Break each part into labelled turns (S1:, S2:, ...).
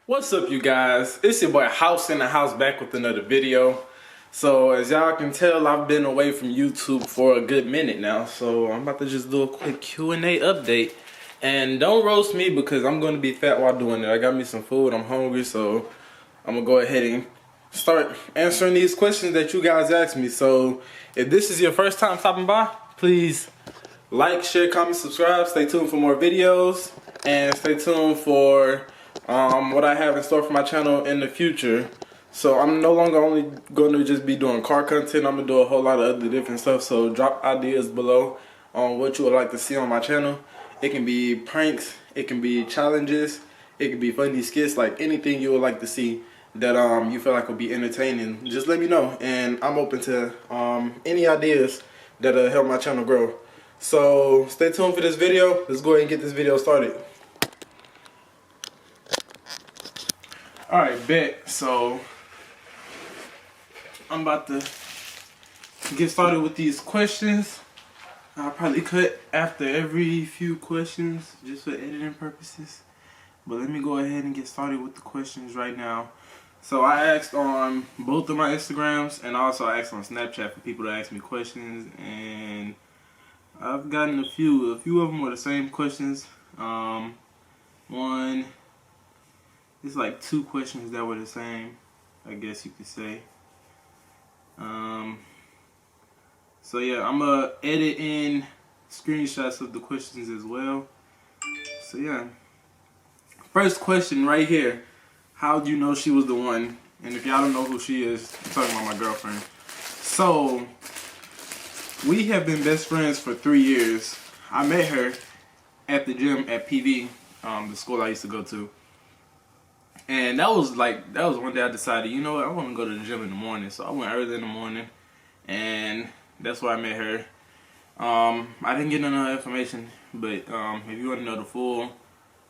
S1: What's up, you guys? It's your boy House in the House back with another video. So as y'all can tell, I've been away from YouTube for a good minute now. So I'm about to just do a quick Q&A update. And don't roast me because I'm going to be fat while doing it. I got me some food, I'm hungry, so I'm going to go ahead and start answering these questions that you guys asked me. So if this is your first time stopping by, please like, share, comment, subscribe. Stay tuned for more videos. And stay tuned for what I have in store for my channel in the future. So I'm no longer only going to just be doing car content. I'm going to do a whole lot of other different stuff. So drop ideas below on what you would like to see on my channel. It can be pranks. It can be challenges. It can be funny skits. Like anything you would like to see that you feel like will be entertaining. Just let me know. And I'm open to any ideas that'll help my channel grow. So stay tuned for this video. Let's go ahead and get this video started. Alright, bet. So I'm about to get started with these questions. I'll probably cut after every few questions just for editing purposes. But let me go ahead and get started with the questions right now. So I asked on both of my Instagrams, and also I asked on Snapchat for people to ask me questions, and I've gotten a few of them were the same questions. One, it's like two questions that were the same, I guess you could say. So yeah, I'm gonna edit in screenshots of the questions as well. So yeah, first question right here: how do you know she was the one? And if y'all don't know who she is, I'm talking about my girlfriend. So we have been best friends for 3 years. I met her at the gym at PV, the school I used to go to. And that was one day I decided, you know what, I want to go to the gym in the morning. So I went early in the morning, and that's where I met her. I didn't get none of the information, but if you want to know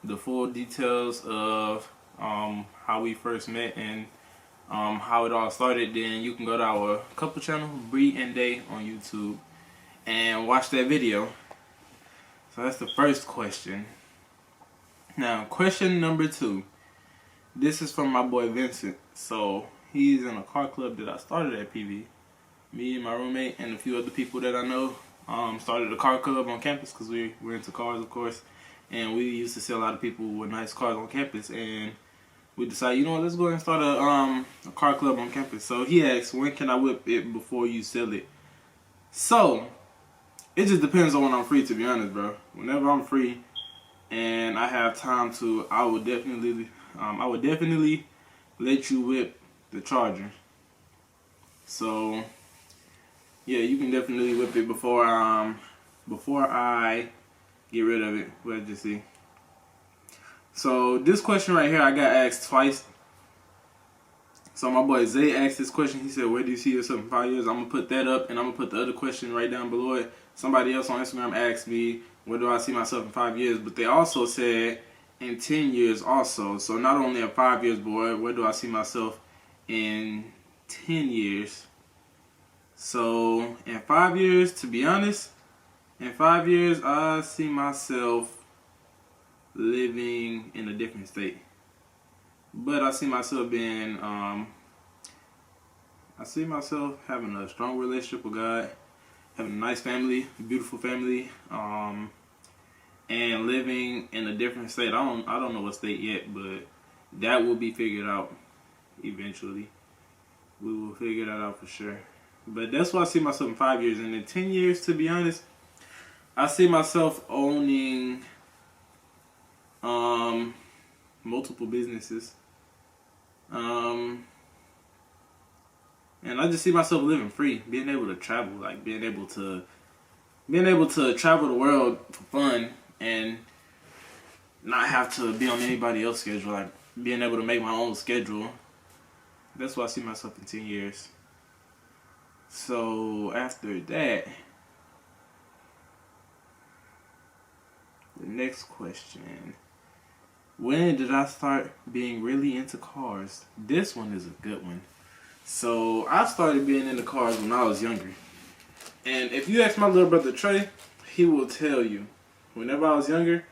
S1: the full details of how we first met and how it all started, then you can go to our couple channel, Bree and Day, on YouTube, and watch that video. So that's the first question. Now, question number 2. This is from my boy Vincent. So he's in a car club that I started at PV. Me and my roommate and a few other people that I know started a car club on campus because we're into cars, of course. And we used to see a lot of people with nice cars on campus. And we decided, you know what, let's go ahead and start a car club on campus. So he asked, when can I whip it before you sell it? So it just depends on when I'm free, to be honest, bro. Whenever I'm free and I have time to, I would definitely let you whip the Charger. So yeah, you can definitely whip it before I get rid of it. Let's just see. So this question right here, I got asked twice. So my boy Zay asked this question. He said, where do you see yourself in 5 years? I'm going to put that up, and I'm going to put the other question right down below it. Somebody else on Instagram asked me, where do I see myself in 5 years? But they also said in 10 years also. So not only in 5 years, boy, where do I see myself in 10 years? So in 5 years, to be honest, in 5 years, I see myself living in a different state. But I see myself being, I see myself having a strong relationship with God, having a nice family, a beautiful family, and living in a different state. I don't know what state yet, but that will be figured out eventually. We will figure that out for sure. But that's why I see myself in 5 years. And in 10 years, to be honest, I see myself owning multiple businesses. And I just see myself living free, being able to travel, like being able to travel the world for fun and not have to be on anybody else's schedule, like being able to make my own schedule. That's why I see myself in 10 years. So after that, the next question. When did I start being really into cars? This one is a good one. So I started being into cars when I was younger. And if you ask my little brother Trey, he will tell you. Whenever I was younger,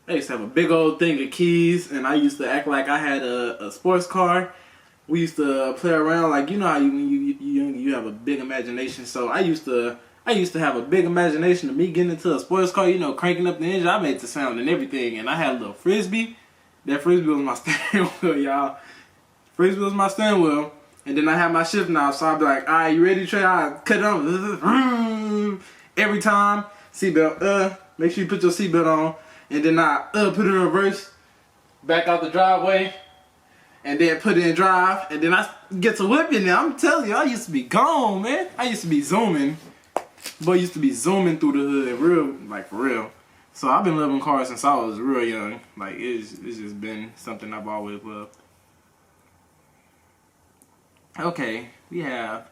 S1: I used to have a big old thing of keys, and I used to act like I had a sports car. We used to play around, like, you know how you have a big imagination. So I used to have a big imagination of me getting into a sports car, you know, cranking up the engine. I made the sound and everything, and I had a little frisbee. That frisbee was my steering wheel, y'all. Frisbee was my steering wheel, and then I had my shift knob. So I'd be like, all right, you ready, Trey? I cut it on every time. Seatbelt, make sure you put your seatbelt on, and then I put it in reverse, back out the driveway. And then put it in drive, and then I get to whipping it. I'm telling you, I used to be gone, man. I used to be zooming. Boy, used to be zooming through the hood, real, like for real. So I've been loving cars since I was real young. Like it's just been something I've always loved. Okay, we have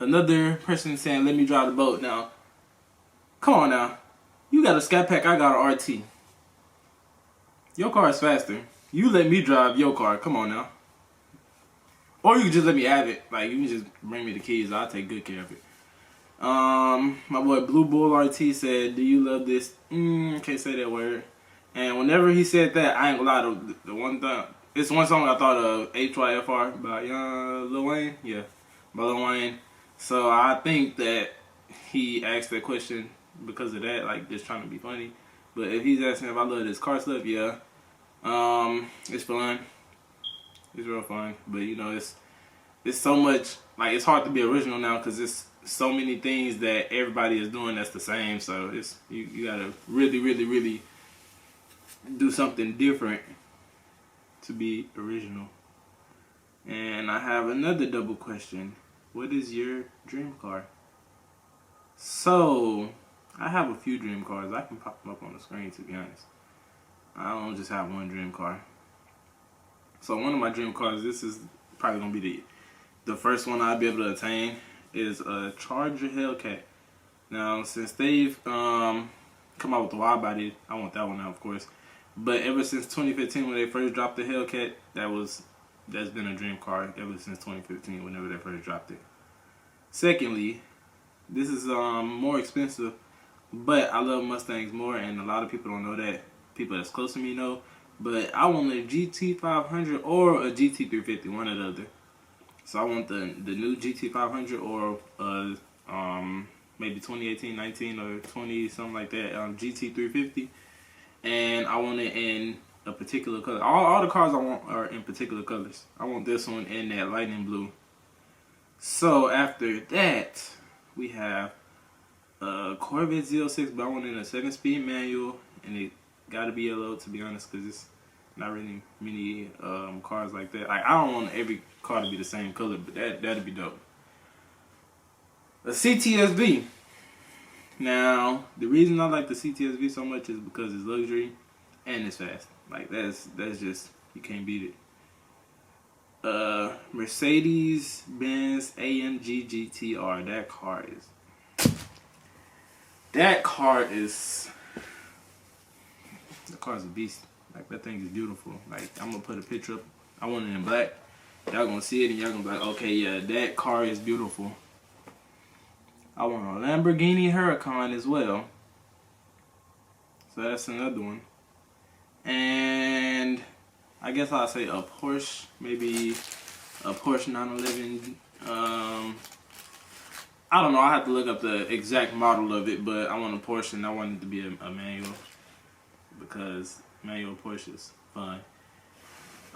S1: another person saying, "Let me drive the boat." Now, come on now, you got a Scat Pack, I got an RT. Your car is faster. You let me drive your car. Come on now. Or you can just let me have it. Like, you can just bring me the keys. I'll take good care of it. My boy Blue Bull RT said, "Do you love this?" Can't say that word. And whenever he said that, I ain't gonna lie. The one thing, it's one song I thought of, HYFR by Lil Wayne. Yeah, by Lil Wayne. So I think that he asked that question because of that, like just trying to be funny. But if he's asking if I love this car stuff, yeah. It's fun. It's real fun, but you know, it's so much, like, it's hard to be original now because it's so many things that everybody is doing that's the same. So it's you gotta really do something different to be original. And I have another double question. What is your dream car? So I have a few dream cars. I can pop them up on the screen, to be honest. I don't just have one dream car. So one of my dream cars, this is probably gonna be the first one I'll be able to attain, is a Charger Hellcat. Now, since they've come out with the wide body, I want that one now, of course. But ever since 2015, when they first dropped the Hellcat, that's been a dream car ever since 2015, whenever they first dropped it. Secondly, this is more expensive, but I love Mustangs more, and a lot of people don't know that. People that's close to me know, but I want a GT500 or a GT350, one or the other. So I want the new GT500 or maybe 2018, 19, or 20, something like that, GT350, and I want it in a particular color. All the cars I want are in particular colors. I want this one in that lightning blue. So after that, we have a Corvette Z06, but I want it in a 7-speed manual, and it gotta be yellow, to be honest, because it's not really many cars like that. Like, I don't want every car to be the same color, but that'd be dope. A CTSV. Now, the reason I like the CTSV so much is because it's luxury and it's fast. Like, that's just, you can't beat it. Mercedes-Benz AMG GTR. That car's a beast. Like, that thing is beautiful. Like, I'm gonna put a picture up. I want it in black. Y'all gonna see it and y'all gonna be like, okay, yeah, that car is beautiful. I want a Lamborghini Huracan as well. So that's another one. And I guess I'll say a Porsche, maybe a Porsche 911. I don't know, I have to look up the exact model of it, but I want a Porsche and I want it to be a manual, because manual Porsche is fun.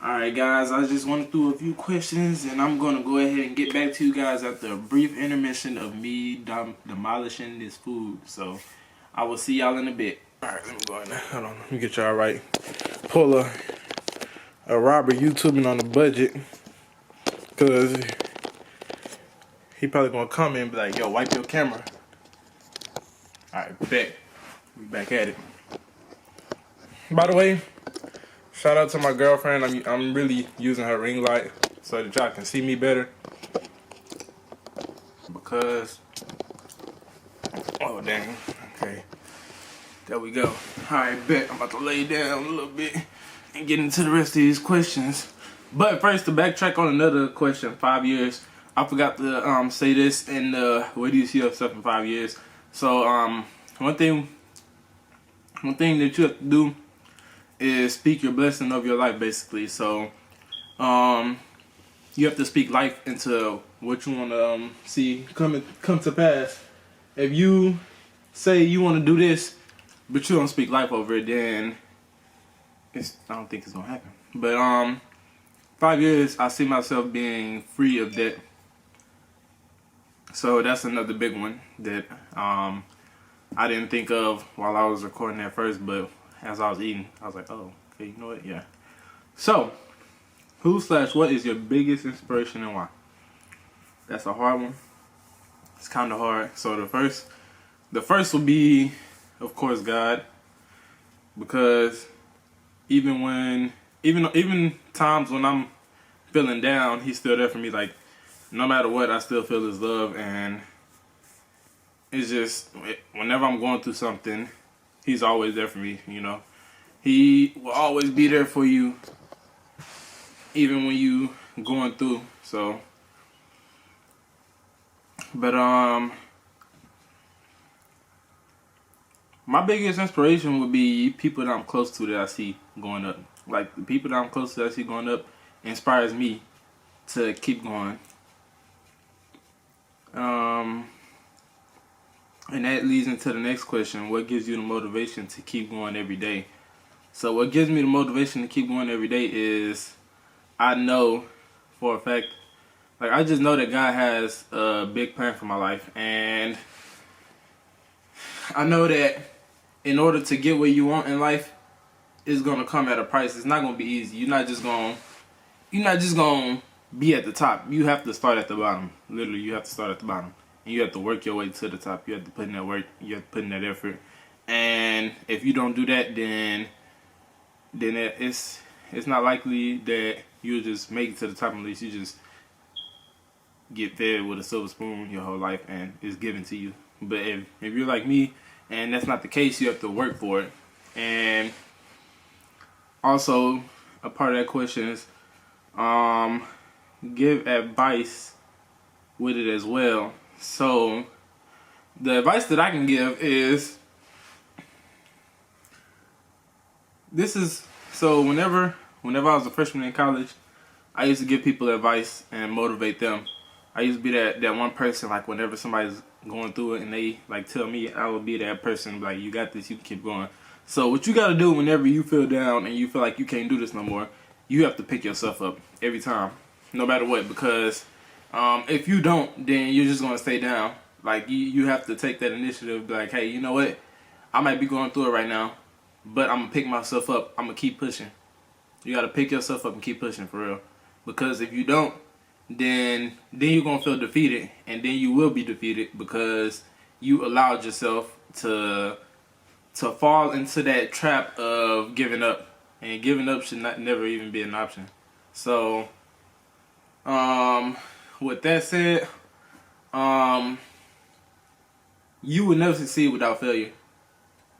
S1: Alright guys, I just went through a few questions, and I'm going to go ahead and get back to you guys after a brief intermission of me demolishing this food. So I will see y'all in a bit. Alright, let me go in there. Hold on, let me get y'all right. Pull a Robert YouTubing on the budget, because he probably going to come in and be like, yo, wipe your camera. Alright, bet. We back at it. By the way, shout out to my girlfriend. I'm really using her ring light so that y'all can see me better. Because, oh dang, okay, there we go. Alright, bet. I'm about to lay down a little bit and get into the rest of these questions. But first, to backtrack on another question, 5 years. I forgot to say this in where do you see yourself in 5 years? So one thing one thing that you have to do is speak your blessing of your life, basically. So, you have to speak life into what you want to see come to pass. If you say you want to do this, but you don't speak life over it, then I don't think it's gonna happen. But 5 years, I see myself being free of debt. So that's another big one that I didn't think of while I was recording at first, but as I was eating, I was like, oh, okay, you know what? Yeah. So, what is your biggest inspiration and why? That's a hard one. It's kind of hard. So the first will be, of course, God, because even times when I'm feeling down, He's still there for me. Like, no matter what, I still feel His love, and it's just whenever I'm going through something, He's always there for me. You know, He will always be there for you, even when you going through. So, but my biggest inspiration would be people that I'm close to that I see going up. Like, the people that I'm close to that I see going up inspires me to keep going. And that leads into the next question: what gives you the motivation to keep going every day? So what gives me the motivation to keep going every day is I know for a fact, like, I just know that God has a big plan for my life, and I know that in order to get where you want in life, it's gonna come at a price. It's not gonna be easy. You're not just gonna be at the top. You have to start at the bottom. Literally, you have to start at the bottom, and you have to work your way to the top. You have to put in that work. You have to put in that effort. And if you don't do that, then it's not likely that you'll just make it to the top. At least you just get fed with a silver spoon your whole life, and it's given to you. But if you're like me, and that's not the case, you have to work for it. And also, a part of that question is, give advice with it as well. So, the advice that I can give is, whenever I was a freshman in college, I used to give people advice and motivate them. I used to be that one person, like, whenever somebody's going through it and they, like, tell me, I would be that person, like, you got this, you can keep going. So what you got to do whenever you feel down and you feel like you can't do this no more, you have to pick yourself up every time, no matter what, because if you don't, then you're just going to stay down. Like, you have to take that initiative, be like, hey, you know what, I might be going through it right now, but I'm going to pick myself up. I'm going to keep pushing. You got to pick yourself up and keep pushing, for real. Because if you don't, then you're going to feel defeated, and then you will be defeated because you allowed yourself to fall into that trap of giving up. And giving up should never even be an option. So, with that said, you will never succeed without failure.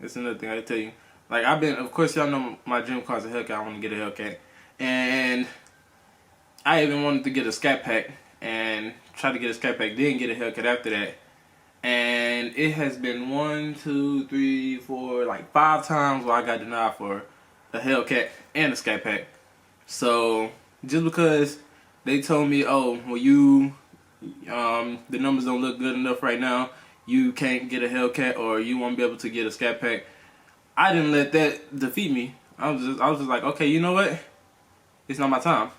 S1: That's another thing I tell you. Like, of course, y'all know my dream car's a Hellcat. I want to get a Hellcat. And I even wanted to get a Scat Pack and try to get a Scat Pack, then get a Hellcat after that. And it has been 5 times where I got denied for a Hellcat and a Scat Pack. So, just because they told me, oh, well, the numbers don't look good enough right now, you can't get a Hellcat or you won't be able to get a Scat Pack, I didn't let that defeat me. I was just like, okay, you know what? It's not my time.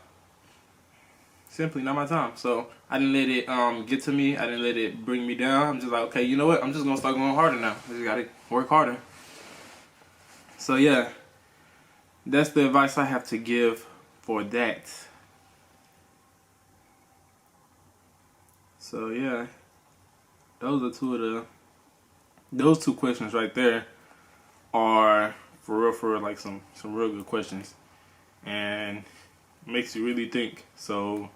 S1: Simply not my time. So I didn't let it get to me. I didn't let it bring me down. I'm just like, okay, you know what? I'm just gonna start going harder now. I just gotta work harder. So yeah, that's the advice I have to give for that. So yeah, those two questions right there are for real, like some real good questions, and makes you really think. So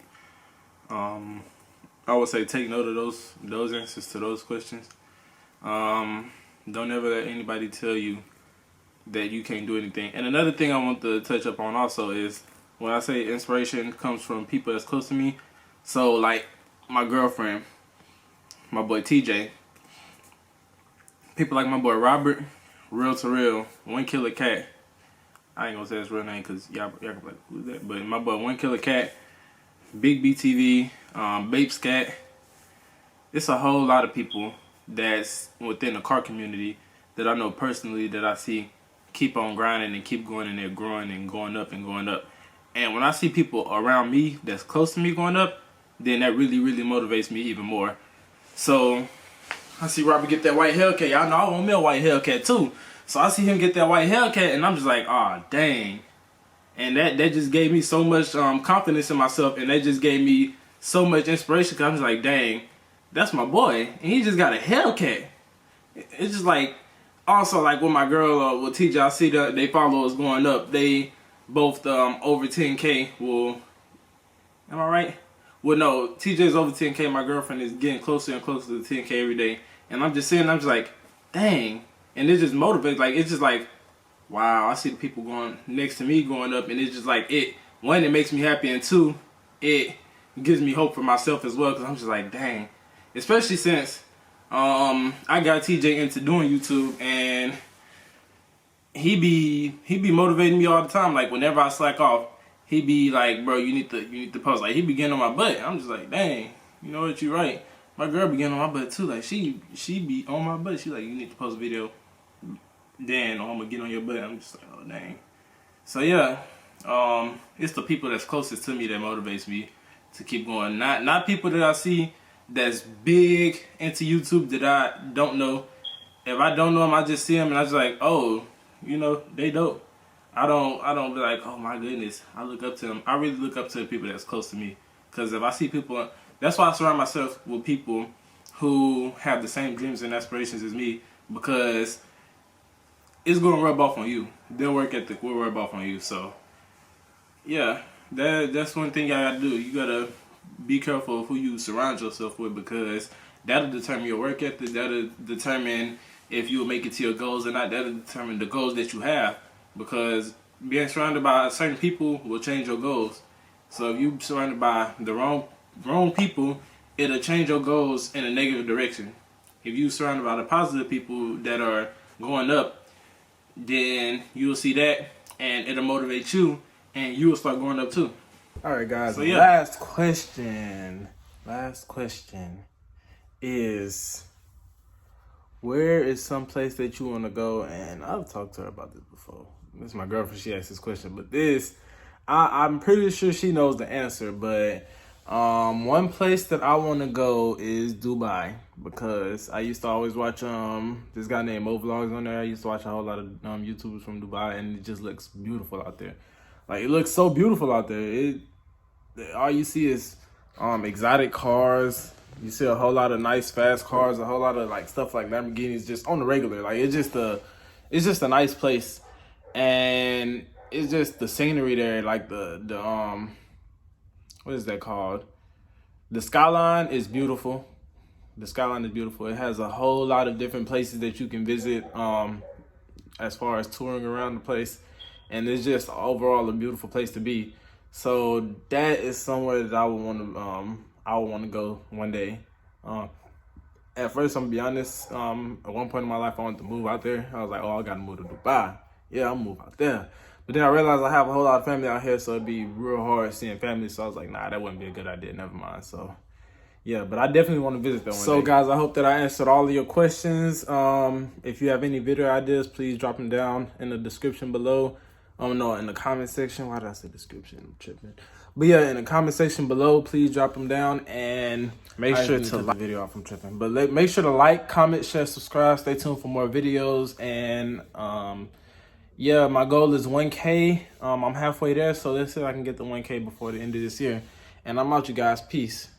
S1: I would say take note of those answers to those questions. Don't ever let anybody tell you that you can't do anything. And another thing I want to touch up on also is, when I say inspiration comes from people that's close to me, so like my girlfriend, my boy TJ, people like my boy Robert, real to real, One Killer Cat. I ain't gonna say his real name because y'all can be like, who's that? But my boy, One Killer Cat, Big BTV, Bape Scat. It's a whole lot of people that's within the car community that I know personally that I see keep on grinding and keep going, and they're growing and going up and going up. And when I see people around me that's close to me going up, then that really, really motivates me even more. So I see Robert get that white Hellcat. Y'all know I want me a white Hellcat too. So I see him get that white Hellcat, and I'm just like, oh, dang. And that just gave me so much confidence in myself, and that just gave me so much inspiration, because I'm just like, dang, that's my boy, and he just got a Hellcat. It's just like, also like with my girl, with TJ, I see that they followers going up. They both over 10K. Well, am I right? Well, no, TJ's over 10K. My girlfriend is getting closer and closer to 10K every day. And I'm just sitting, I'm just like, dang. And it just motivates. Like, it's just like, wow, I see the people going next to me going up. And it's just like, one, it makes me happy. And two, it gives me hope for myself as well. Because I'm just like, dang. Especially since I got TJ into doing YouTube. And he be motivating me all the time. Like, whenever I slack off, he be like, bro, you need to post. Like, he be getting on my butt. I'm just like, dang, you know what, you right. My girl be getting on my butt too. Like, she be on my butt. She like, you need to post a video. Then I'm gonna get on your butt. I'm just like, oh dang. So yeah, it's the people that's closest to me that motivates me to keep going. Not people that I see that's big into YouTube that I don't know. If I don't know them, I just see them and I just like, oh, you know, they dope. I don't be like, oh my goodness, I look up to them. I really look up to the people that's close to me. Because if I see people, that's why I surround myself with people who have the same dreams and aspirations as me, because it's going to rub off on you. Their work ethic will rub off on you. So, yeah, that's one thing y'all got to do. You got to be careful of who you surround yourself with, because that'll determine your work ethic. That'll determine if you'll make it to your goals or not. That'll determine the goals that you have. Because being surrounded by certain people will change your goals. So if you're surrounded by the wrong people, it'll change your goals in a negative direction. If you're surrounded by the positive people that are going up, then you'll see that and it'll motivate you and you will start going up too.
S2: Alright guys,
S1: so, yeah.
S2: Last question is, where is some place that you want to go? And I've talked to her about this before. This is my girlfriend, she asked this question. But this, I'm pretty sure she knows the answer. But one place that I want to go is Dubai. Because I used to always watch this guy named Mo Vlogs on there. I used to watch a whole lot of YouTubers from Dubai. And it just looks beautiful out there. Like, it looks so beautiful out there. All you see is exotic cars. You see a whole lot of nice fast cars, a whole lot of like stuff like Lamborghinis just on the regular. Like, it's just a nice place, and it's just the scenery there. Like the what is that called? The skyline is beautiful. The skyline is beautiful. It has a whole lot of different places that you can visit as far as touring around the place, and it's just overall a beautiful place to be. So that is somewhere that I would want to go one day. At first, I'm gonna be honest, at one point in my life, I wanted to move out there. I was like, oh, I gotta move to Dubai. Yeah, I'll move out there. But then I realized I have a whole lot of family out here, so it'd be real hard seeing family. So I was like, nah, that wouldn't be a good idea. Never mind. So, yeah, but I definitely want to visit that one day. So, guys, I hope that I answered all of your questions. If you have any video ideas, please drop them down in the description below. No, in the comment section. Why did I say description? I'm tripping. But yeah, in the comment section below, please drop them down and make sure to like the video off. I'm tripping. But make sure to like, comment, share, subscribe. Stay tuned for more videos. And yeah, my goal is 1K. I'm halfway there, so let's see if I can get the 1K before the end of this year. And I'm out, you guys. Peace.